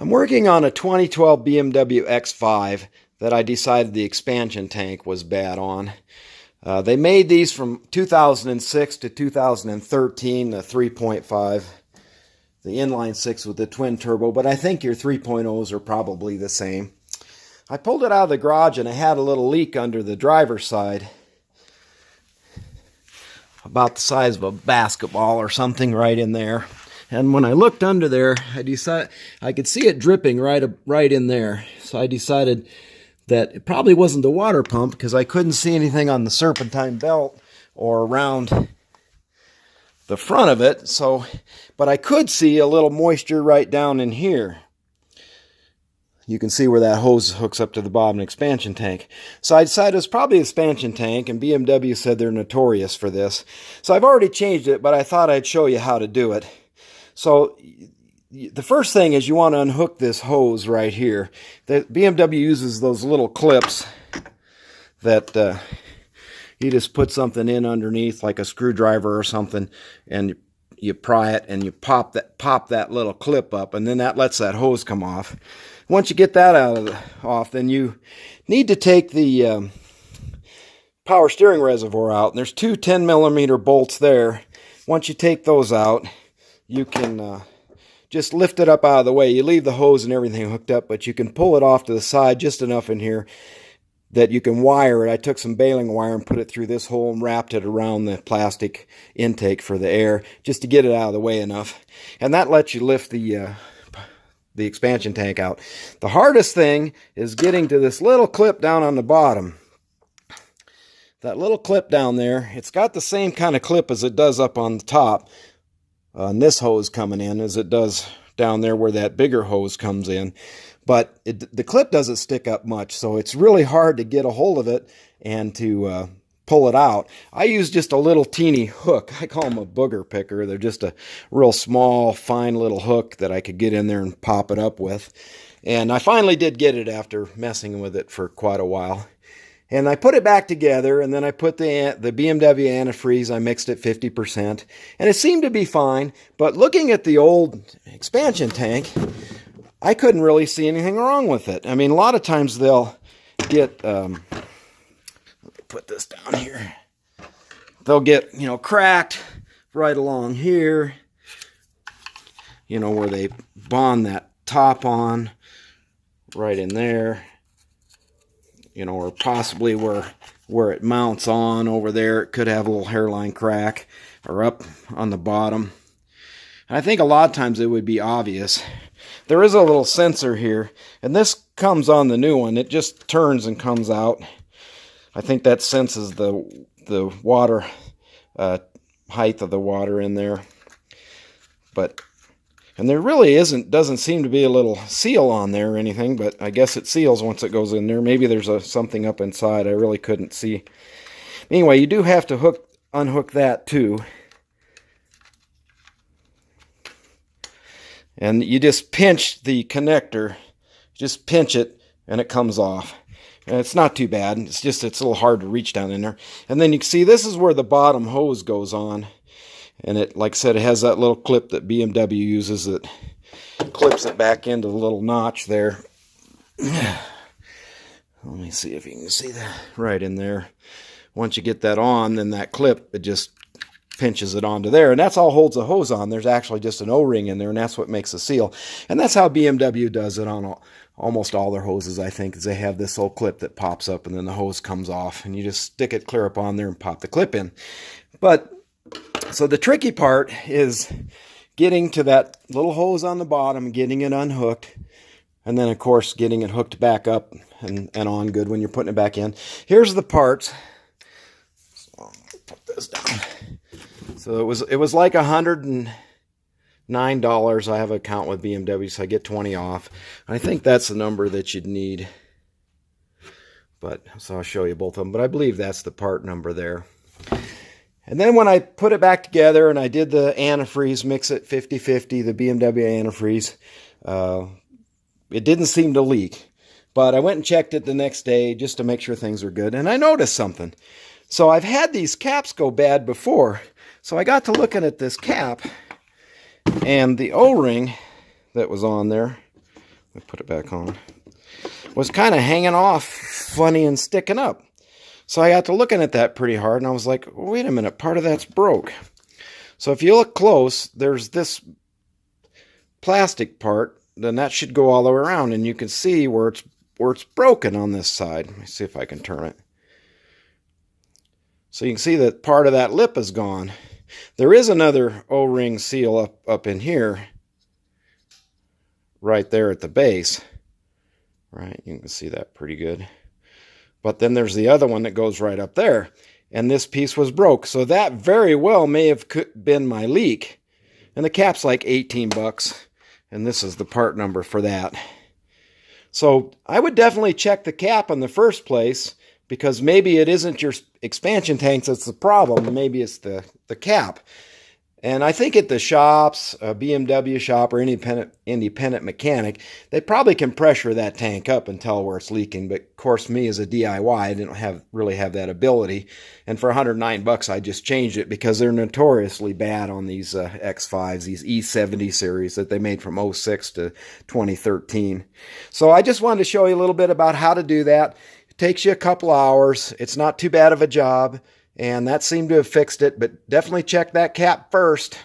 I'm working on a 2012 BMW X5 that I decided the expansion tank was bad on. They made these from 2006 to 2013, the 3.5, the inline 6 with the twin turbo, but I think your 3.0s are probably the same. I pulled it out of the garage and I had a little leak under the driver's side, about the size of a basketball or something right in there. And when I looked under there, I decided I could see it dripping right in there. So I decided that it probably wasn't the water pump because I couldn't see anything on the serpentine belt or around the front of it. But I could see a little moisture right down in here. You can see where that hose hooks up to the bottom expansion tank. So I decided it was probably the expansion tank, and BMW said they're notorious for this. So I've already changed it, but I thought I'd show you how to do it. So the first thing is you want to unhook this hose right here. The BMW uses those little clips that you just put something in underneath, like a screwdriver or something, and you pry it and you pop that little clip up, and then that lets that hose come off. Once you get that off, then you need to take the power steering reservoir out. And there's two 10mm bolts there. Once you take those out, you can just lift it up out of the way. You leave the hose and everything hooked up, but you can pull it off to the side just enough in here that you can wire it. I took some baling wire and put it through this hole and wrapped it around the plastic intake for the air just to get it out of the way enough. And that lets you lift the expansion tank out. The hardest thing is getting to this little clip down on the bottom. That little clip down there, it's got the same kind of clip as it does up on the top on this hose coming in as it does down there where that bigger hose comes in. But the clip doesn't stick up much, so it's really hard to get a hold of it and to pull it out. I use just a little teeny hook. I call them a booger picker. They're just a real small, fine little hook that I could get in there and pop it up with. And I finally did get it after messing with it for quite a while. And I put it back together, and then I put the BMW antifreeze. I mixed it 50%, and it seemed to be fine. But looking at the old expansion tank, I couldn't really see anything wrong with it. I mean, a lot of times they'll get... put this down here. They'll get, cracked right along here, where they bond that top on, right in there, or possibly where it mounts on over there. It could have a little hairline crack, or up on the bottom. And I think a lot of times it would be obvious. There is a little sensor here, and this comes on the new one. It just turns and comes out. I think that senses the water, height of the water in there. And there really doesn't seem to be a little seal on there or anything, but I guess it seals once it goes in there. Maybe there's something up inside. I really couldn't see. Anyway, you do have to unhook that too. And you just pinch the connector. Just pinch it and it comes off. And it's not too bad. It's a little hard to reach down in there. And then you can see this is where the bottom hose goes on. And it, like I said, it has that little clip that BMW uses that clips it back into the little notch there. Let me see if you can see that right in there. Once you get that on, then that clip, it just pinches it onto there. And that's all holds the hose on. There's actually just an O-ring in there, and that's what makes the seal. And that's how BMW does it on almost all their hoses, I think, is they have this little clip that pops up and then the hose comes off. And you just stick it clear up on there and pop the clip in. So the tricky part is getting to that little hose on the bottom, getting it unhooked, and then, of course, getting it hooked back up and on good when you're putting it back in. Here's the parts. So I'll put this down. So it was like $109. I have an account with BMW, so I get 20 off. I think that's the number that you'd need. So I'll show you both of them. But I believe that's the part number there. And then when I put it back together and I did the antifreeze, mix it 50-50, the BMW antifreeze, it didn't seem to leak. But I went and checked it the next day just to make sure things were good. And I noticed something. So I've had these caps go bad before. So I got to looking at this cap. And the O-ring that was on there me put it back on, was kind of hanging off funny and sticking up. So I got to looking at that pretty hard, and I was like, wait a minute, part of that's broke. So if you look close, there's this plastic part, then that should go all the way around, and you can see where it's broken on this side. Let me see if I can turn it. So you can see that part of that lip is gone. There is another O-ring seal up in here, right there at the base. Right, you can see that pretty good. But then there's the other one that goes right up there. And this piece was broke. So that very well may have been my leak. And the cap's like 18 bucks. And this is the part number for that. So I would definitely check the cap in the first place, because maybe it isn't your expansion tanks that's the problem. Maybe it's the cap. And I think at the shops, a BMW shop or any independent mechanic, they probably can pressure that tank up and tell where it's leaking. But of course, me as a DIY, I didn't really have that ability. And for 109 bucks, I just changed it because they're notoriously bad on these X5s, these E70 series that they made from 06 to 2013. So I just wanted to show you a little bit about how to do that. It takes you a couple hours. It's not too bad of a job. And that seemed to have fixed it, but definitely check that cap first.